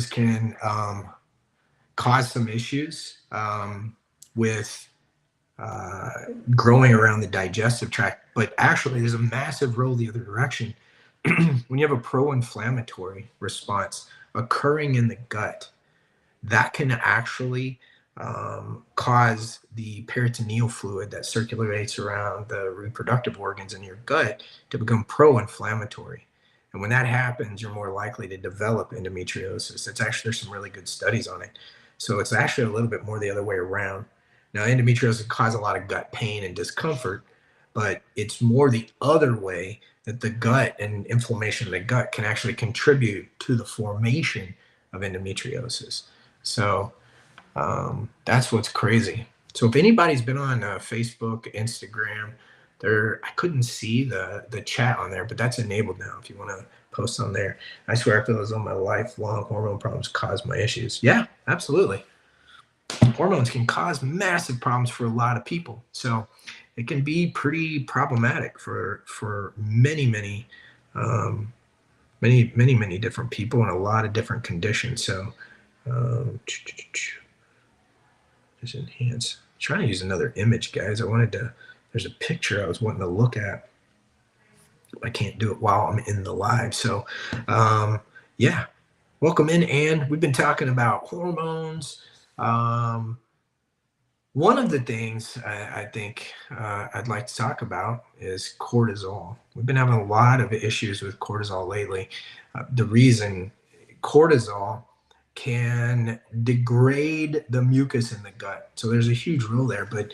can cause some issues with growing around the digestive tract, but actually there's a massive role the other direction. When you have a pro-inflammatory response occurring in the gut, that can actually cause the peritoneal fluid that circulates around the reproductive organs in your gut to become pro-inflammatory. And when that happens, you're more likely to develop endometriosis. It's actually, there's some really good studies on it. So it's actually a little bit more the other way around. Now, endometriosis causes a lot of gut pain and discomfort, but it's more the other way, that the gut and inflammation of the gut can actually contribute to the formation of endometriosis. So that's what's crazy. So if anybody's been on Facebook, Instagram, I couldn't see the chat on there, but that's enabled now if you want to post on there. I swear I feel as though my lifelong hormone problems cause my issues. Yeah, absolutely. Hormones can cause massive problems for a lot of people. So it can be pretty problematic for many different people and a lot of different conditions. So just enhance. I'm trying to use another image, guys. There's a picture I was wanting to look at. I can't do it while I'm in the live. So yeah, welcome in, Anne. We've been talking about hormones. One of the things I think I'd like to talk about is cortisol. We've been having a lot of issues with cortisol lately. The reason cortisol can degrade the mucus in the gut. So there's a huge role there, but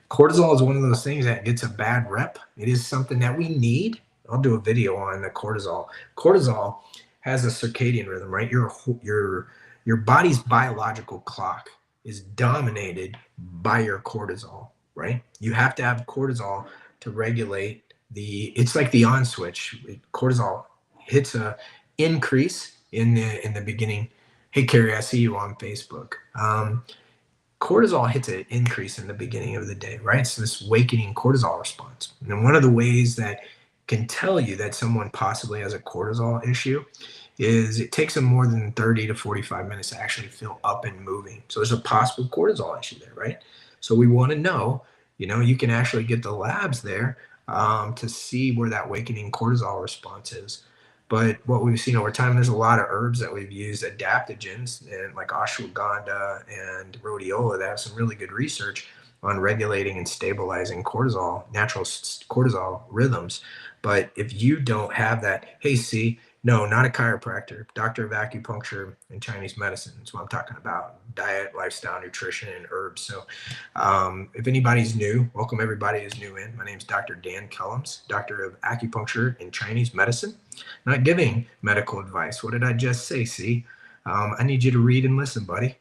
cortisol is one of those things that gets a bad rep. It is something that we need. I'll do a video on the cortisol. Cortisol has a circadian rhythm, right? Your body's biological clock is dominated by your cortisol, right? You have to have cortisol to regulate it's like the on switch. Cortisol hits a increase in the beginning. Hey, Carrie, I see you on Facebook. Cortisol hits an increase in the beginning of the day, right? It's this awakening cortisol response. And one of the ways that can tell you that someone possibly has a cortisol issue is it takes them more than 30 to 45 minutes to actually feel up and moving. So there's a possible cortisol issue there, right? So we want to know, you can actually get the labs there to see where that awakening cortisol response is. But what we've seen over time, there's a lot of herbs that we've used, adaptogens, and like ashwagandha and rhodiola, that have some really good research on regulating and stabilizing cortisol, natural cortisol rhythms. But if you don't have that, hey, see, no, not a chiropractor, doctor of acupuncture and Chinese medicine. That's what I'm talking about. Diet, lifestyle, nutrition, and herbs. So if anybody's new, welcome everybody who's new in. My name is Dr. Dan Kellams, doctor of acupuncture and Chinese medicine. Not giving medical advice. What did I just say? See, I need you to read and listen, buddy.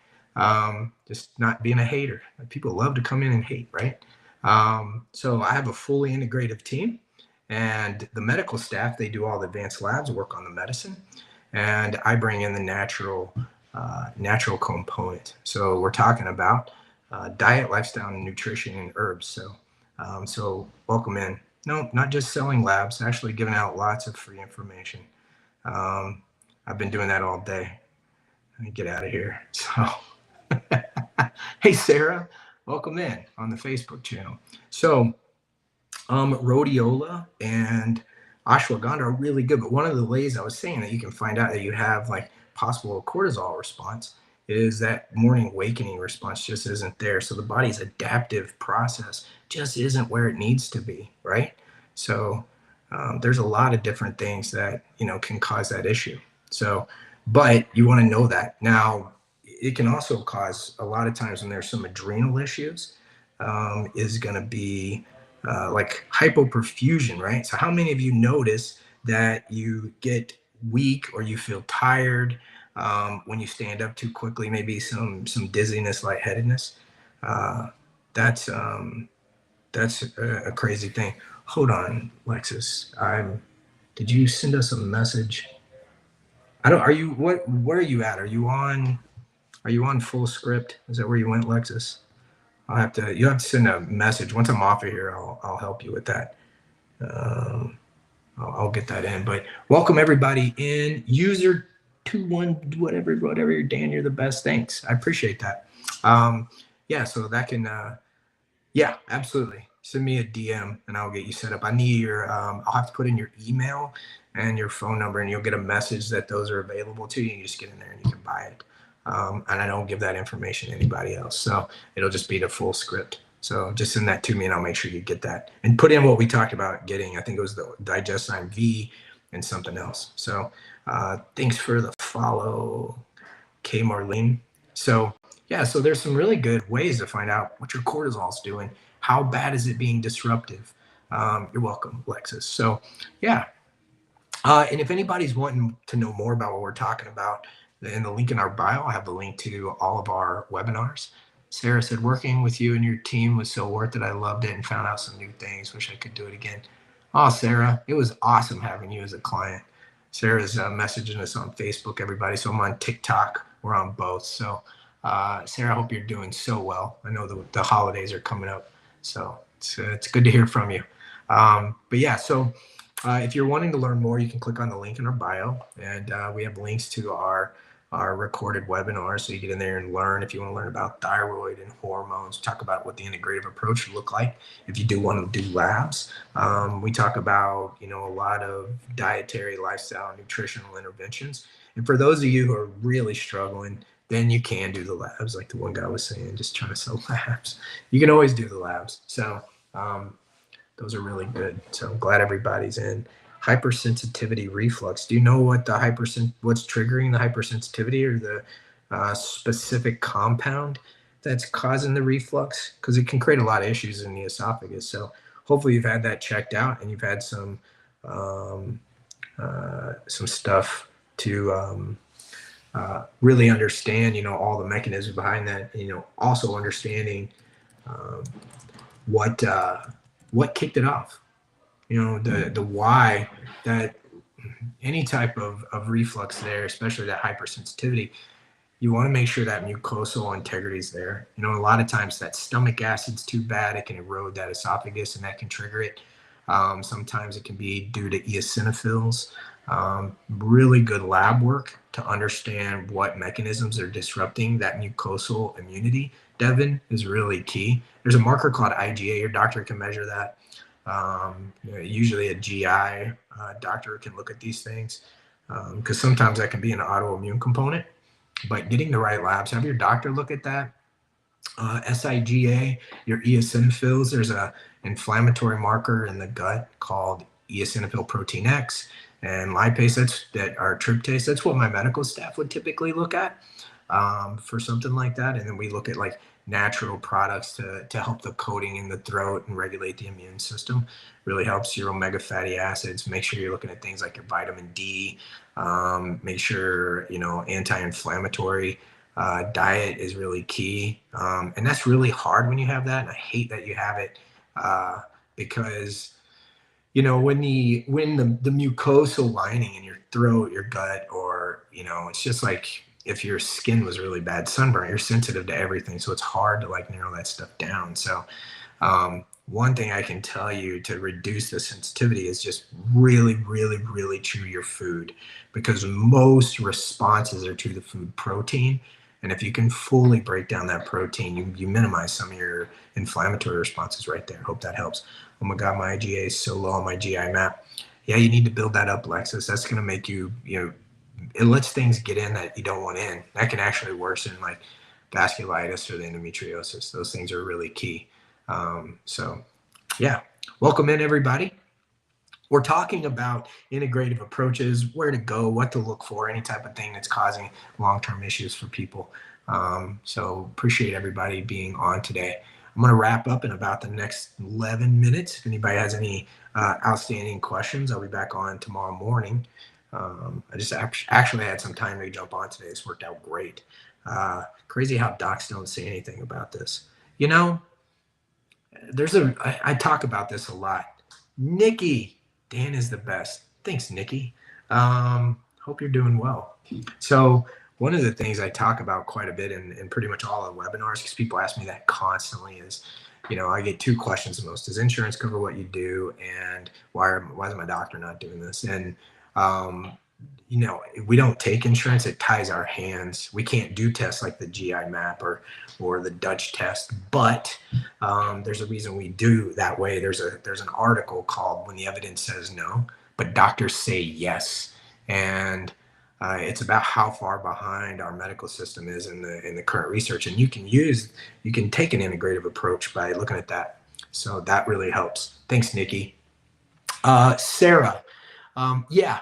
Just not being a hater. People love to come in and hate, right? So I have a fully integrative team. And the medical staff, they do all the advanced labs, work on the medicine, and I bring in the natural component. So we're talking about diet, lifestyle, and nutrition, and herbs. So welcome in. No, not just selling labs, actually giving out lots of free information. I've been doing that all day. Let me get out of here. So, hey, Sarah, welcome in on the Facebook channel. So, rhodiola and ashwagandha are really good, but one of the ways I was saying that you can find out that you have like possible cortisol response is that morning awakening response just isn't there. So the body's adaptive process just isn't where it needs to be, right? So there's a lot of different things that can cause that issue. So, but you want to know that. Now, it can also cause, a lot of times when there's some adrenal issues, is going to be like hypoperfusion, right? So how many of you notice that you get weak or you feel tired when you stand up too quickly, maybe some dizziness, lightheadedness? That's a crazy thing. Hold on, Lexus. Did you send us a message? Where are you at? Are you on full script? Is that where you went, Lexus? You have to send a message. Once I'm off of here, I'll help you with that. I'll get that in. But welcome everybody in. 2-1, whatever. Dan, you're the best. Thanks. I appreciate that. Yeah, so that can, yeah, absolutely. Send me a DM and I'll get you set up. I need your, I'll have to put in your email and your phone number, and you'll get a message that those are available to you. You just get in there and you can buy it. And I don't give that information to anybody else. So it'll just be the full script. So just send that to me and I'll make sure you get that. And put in what we talked about getting. I think it was the Digestine V and something else. So thanks for the follow, K Marlene. So yeah, so there's some really good ways to find out what your cortisol's doing. How bad is it being disruptive? You're welcome, Alexis. So yeah, and if anybody's wanting to know more about what we're talking about, in the link in our bio, I have the link to all of our webinars. Sarah said, working with you and your team was so worth it. I loved it and found out some new things. Wish I could do it again. Oh, Sarah, it was awesome having you as a client. Sarah's messaging us on Facebook, everybody. So I'm on TikTok. We're on both. So Sarah, I hope you're doing so well. I know the holidays are coming up. So it's good to hear from you. But yeah, so if you're wanting to learn more, you can click on the link in our bio, and we have links to our recorded webinars, so you get in there and learn. If you want to learn about thyroid and hormones, talk about what the integrative approach would look like. If you do want to do labs, we talk about a lot of dietary, lifestyle, nutritional interventions. And for those of you who are really struggling, then you can do the labs, like the one guy was saying, just trying to sell labs. You can always do the labs. So those are really good. So I'm glad everybody's in. Hypersensitivity reflux. Do you know what what's triggering the hypersensitivity, or the specific compound that's causing the reflux? Because it can create a lot of issues in the esophagus. So hopefully you've had that checked out and you've had some stuff to really understand, all the mechanisms behind that. Also understanding what kicked it off. The why that any type of reflux there, especially that hypersensitivity, you want to make sure that mucosal integrity is there. A lot of times that stomach acid's too bad, it can erode that esophagus and that can trigger it. Sometimes it can be due to eosinophils. Really good lab work to understand what mechanisms are disrupting that mucosal immunity, Devin, is really key. There's a marker called IgA. Your doctor can measure that. Usually a GI doctor can look at these things, because sometimes that can be an autoimmune component. But getting the right labs, have your doctor look at that. SIGA, your eosinophils, there's a inflammatory marker in the gut called eosinophil protein X, and lipase, that are tryptase. That's what my medical staff would typically look at for something like that. And then we look at like natural products to help the coating in the throat and regulate the immune system. Really helps your omega fatty acids. Make sure you're looking at things like your vitamin D. Make sure, anti-inflammatory diet is really key. And that's really hard when you have that. And I hate that you have it because, when the mucosal lining in your throat, your gut, or, it's just like if your skin was really bad sunburn, you're sensitive to everything. So it's hard to narrow that stuff down. So one thing I can tell you to reduce the sensitivity is just really, really, really chew your food, because most responses are to the food protein. And if you can fully break down that protein, you minimize some of your inflammatory responses right there. Hope that helps. Oh my God, my IgA is so low on my GI map. Yeah, you need to build that up, Lexus. That's going to make you, it lets things get in that you don't want in. That can actually worsen like vasculitis or the endometriosis. Those things are really key. So yeah, welcome in everybody. We're talking about integrative approaches, where to go, what to look for, any type of thing that's causing long-term issues for people. So appreciate everybody being on today. I'm going to wrap up in about the next 11 minutes. If anybody has any outstanding questions, I'll be back on tomorrow morning. I just actually had some time to jump on today. This worked out great. Crazy how docs don't say anything about this. I talk about this a lot. Nikki, Dan is the best. Thanks, Nikki. Hope you're doing well. So one of the things I talk about quite a bit in pretty much all the webinars, because people ask me that constantly, is, I get two questions the most. Does insurance cover what you do? And why is my doctor not doing this? And we don't take insurance. It ties our hands. We can't do tests like the GI map or the Dutch test, but there's a reason we do that way. There's an article called "When the Evidence Says No, but Doctors Say Yes," and it's about how far behind our medical system is in the current research. And you can take an integrative approach by looking at that. So that really helps. Thanks, Nikki. Sarah, yeah.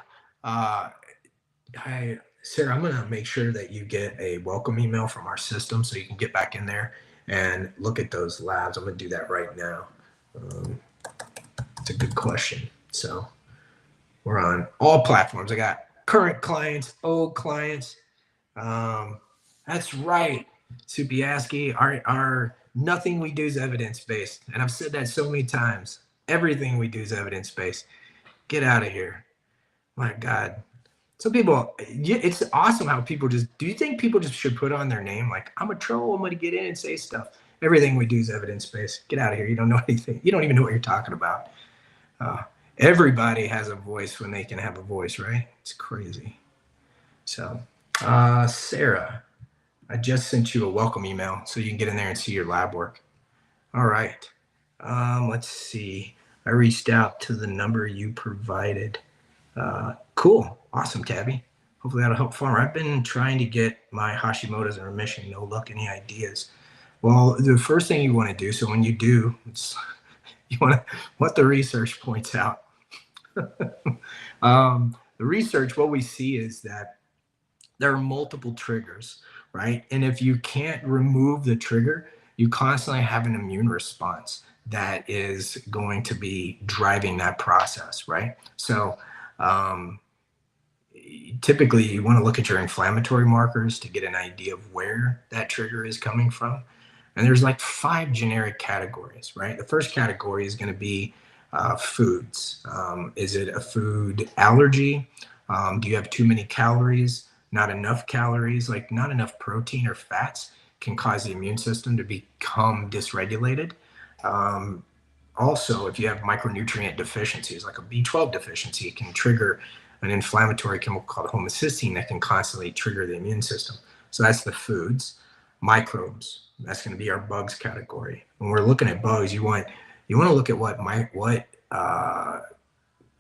Hi, Sarah, I'm going to make sure that you get a welcome email from our system so you can get back in there and look at those labs. I'm going to do that right now. It's a good question. So we're on all platforms. I got current clients, old clients. That's right, Supiaski. Our nothing we do is evidence-based. And I've said that so many times. Everything we do is evidence-based. Get out of here. My God. Some people, it's awesome how people do you think people just should put on their name like, I'm a troll, I'm going to get in and say stuff. Everything we do is evidence-based. Get out of here. You don't know anything. You don't even know what you're talking about. Everybody has a voice when they can have a voice, right? It's crazy. So, Sarah, I just sent you a welcome email so you can get in there and see your lab work. All right. Let's see. I reached out to the number you provided. Cool. Awesome, Tabby. Hopefully that'll help farmer. I've been trying to get my Hashimoto's in remission. No luck. Any ideas? Well, the first thing you want to do, so when you do, you want to, what the research points out. The research, what we see is that there are multiple triggers, right? And if you can't remove the trigger, you constantly have an immune response that is going to be driving that process, right? So typically you want to look at your inflammatory markers to get an idea of where that trigger is coming from. And there's like 5 generic categories, right? The first category is going to be foods. Is it a food allergy? Do you have too many calories? Not enough calories, like not enough protein or fats can cause the immune system to become dysregulated. Also, if you have micronutrient deficiencies, like a B12 deficiency, it can trigger an inflammatory chemical called homocysteine that can constantly trigger the immune system. So that's the foods. Microbes, that's going to be our bugs category. When we're looking at bugs, you want to look at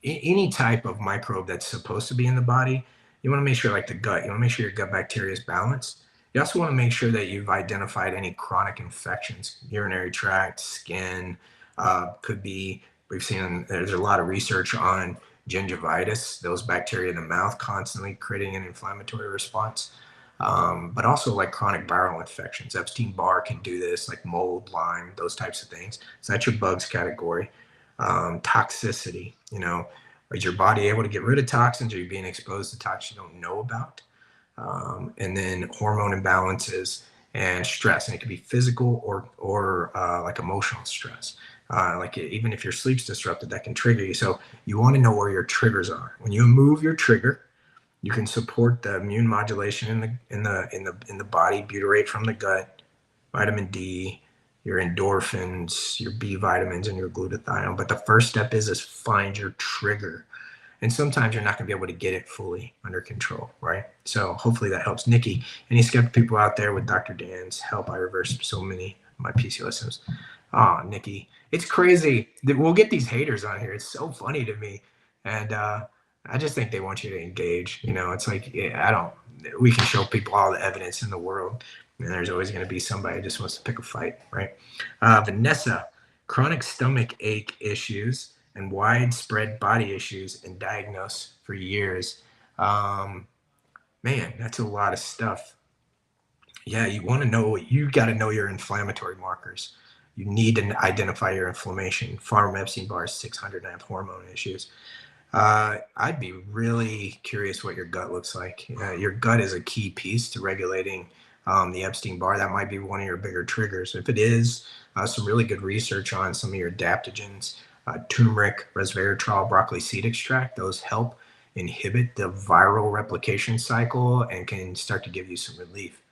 any type of microbe that's supposed to be in the body. You want to make sure, like the gut, you want to make sure your gut bacteria is balanced. You also want to make sure that you've identified any chronic infections, urinary tract, skin, could be, we've seen there's a lot of research on gingivitis, those bacteria in the mouth constantly creating an inflammatory response. But also like chronic viral infections. Epstein-Barr can do this, like mold, Lyme, those types of things. So that's your bugs category. Toxicity, is your body able to get rid of toxins? Are you being exposed to toxins you don't know about? And then hormone imbalances and stress, and it could be physical or like emotional stress. Like even if your sleep's disrupted, that can trigger you. So you want to know where your triggers are. When you move your trigger, you can support the immune modulation in the body, butyrate from the gut, vitamin D, your endorphins, your B vitamins, and your glutathione. But the first step is find your trigger. And sometimes you're not going to be able to get it fully under control, right? So hopefully that helps. Nikki, any skeptic people out there with Dr. Dan's help? I reversed so many of my PCOS symptoms. Oh, Nikki, it's crazy that we'll get these haters on here. It's so funny to me. And I just think they want you to engage. It's like, we can show people all the evidence in the world. And there's always going to be somebody who just wants to pick a fight, right? Vanessa, chronic stomach ache issues and widespread body issues and diagnosed for years. Man, that's a lot of stuff. Yeah, you want to know, you got to know your inflammatory markers. You need to identify your inflammation. Farm Epstein-Barr 600 and I have hormone issues. I'd be really curious what your gut looks like. Your gut is a key piece to regulating the Epstein-Barr. That might be one of your bigger triggers. If it is, some really good research on some of your adaptogens, turmeric, resveratrol, broccoli seed extract, those help inhibit the viral replication cycle and can start to give you some relief.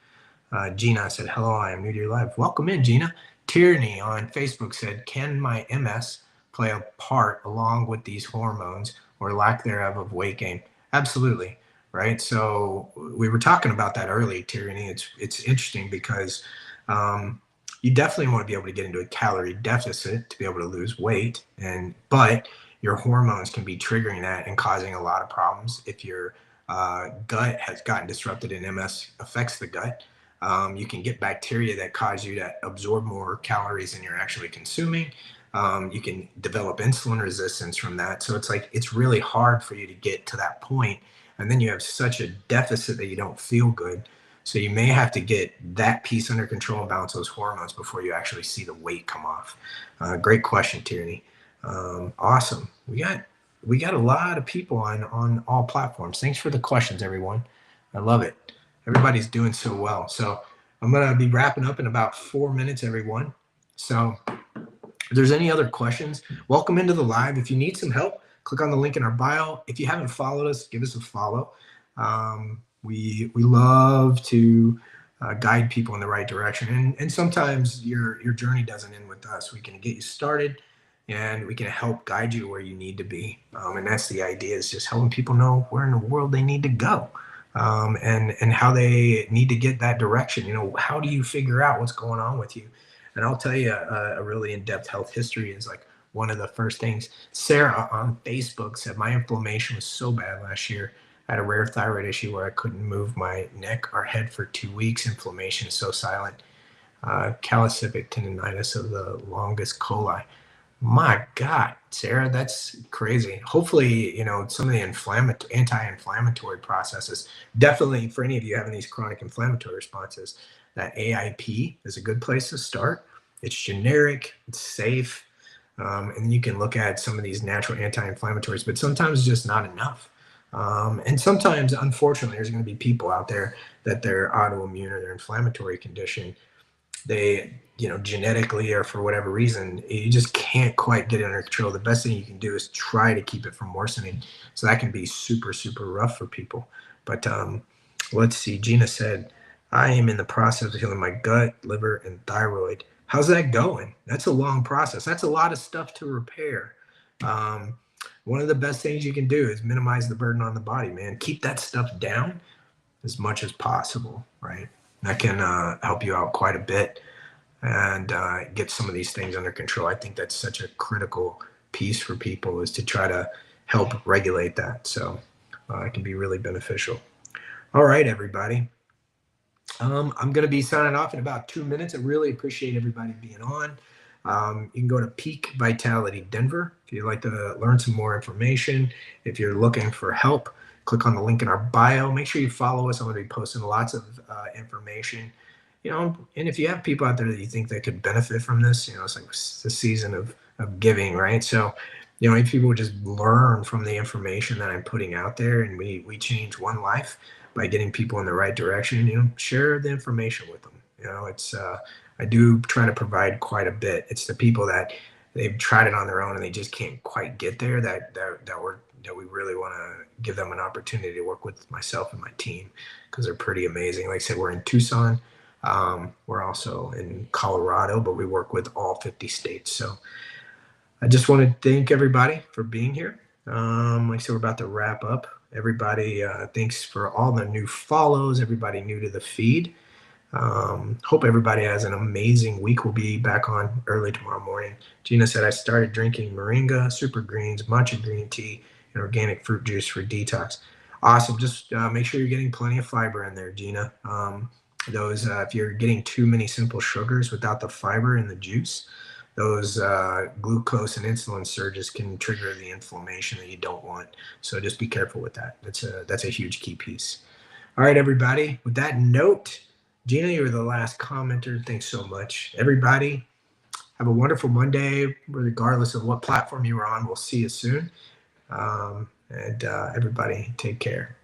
Gina said, hello, I am new to your live. Welcome in, Gina. Tierney on Facebook said, can my MS play a part along with these hormones or lack thereof of weight gain? Absolutely. Right. So we were talking about that early, Tyranny. It's interesting because um, you definitely want to be able to get into a calorie deficit to be able to lose weight, and but your hormones can be triggering that and causing a lot of problems if your gut has gotten disrupted and MS affects the gut. You can get bacteria that cause you to absorb more calories than you're actually consuming. You can develop insulin resistance from that. So it's like it's really hard for you to get to that point, and then you have such a deficit that you don't feel good. So you may have to get that piece under control and balance those hormones before you actually see the weight come off. Great question, Tierney. Awesome. We got a lot of people on all platforms. Thanks for the questions, everyone. I love it. Everybody's doing so well. So I'm gonna be wrapping up in about 4 minutes, everyone. So if there's any other questions, welcome into the live. If you need some help, click on the link in our bio. If you haven't followed us, give us a follow. We love to guide people in the right direction, and sometimes your journey doesn't end with us. We can get you started, and we can help guide you where you need to be. And that's the idea, is just helping people know where in the world they need to go, and how they need to get that direction. How do you figure out what's going on with you? And I'll tell you, a really in-depth health history is like one of the first things. Sarah on Facebook said my inflammation was so bad last year. I had a rare thyroid issue where I couldn't move my neck or head for 2 weeks. Inflammation is so silent. Calcific tendonitis of the longus coli. My God, Sarah, that's crazy. Hopefully, some of the anti-inflammatory processes, definitely for any of you having these chronic inflammatory responses, that AIP is a good place to start. It's generic, it's safe, and you can look at some of these natural anti-inflammatories, but sometimes it's just not enough. And sometimes, unfortunately, there's going to be people out there that their autoimmune or their inflammatory condition, they genetically or for whatever reason, you just can't quite get it under control. The best thing you can do is try to keep it from worsening. So that can be super, super rough for people. But let's see, Gina said, I am in the process of healing my gut, liver, and thyroid. How's that going? That's a long process. That's a lot of stuff to repair. One of the best things you can do is minimize the burden on the body, man. Keep that stuff down as much as possible, right? That can help you out quite a bit and get some of these things under control. I think that's such a critical piece for people, is to try to help regulate that. So it can be really beneficial. All right, everybody. I'm going to be signing off in about 2 minutes. I really appreciate everybody being on. You can go to Peak Vitality Denver if you'd like to learn some more information. If you're looking for help, click on the link in our bio. Make sure you follow us. I'm going to be posting lots of information. And if you have people out there that you think that could benefit from this, it's like the season of giving, right? So, if people would just learn from the information that I'm putting out there, and we change one life by getting people in the right direction, share the information with them. It's I do try to provide quite a bit. It's the people that they've tried it on their own and they just can't quite get there that we really want to give them an opportunity to work with myself and my team, because they're pretty amazing. Like I said, we're in Tucson. We're also in Colorado, but we work with all 50 states. So I just want to thank everybody for being here. Like I said, we're about to wrap up. Everybody, thanks for all the new follows, everybody new to the feed. Hope everybody has an amazing week. We'll be back on early tomorrow morning. Gina said, I started drinking moringa, super greens, matcha green tea, and organic fruit juice for detox. Awesome. Just make sure you're getting plenty of fiber in there, Gina. If you're getting too many simple sugars without the fiber in the juice, those glucose and insulin surges can trigger the inflammation that you don't want. So just be careful with that. That's a huge key piece. All right, everybody. With that note, Gina, you were the last commenter. Thanks so much. Everybody, have a wonderful Monday, regardless of what platform you were on. We'll see you soon. And everybody, take care.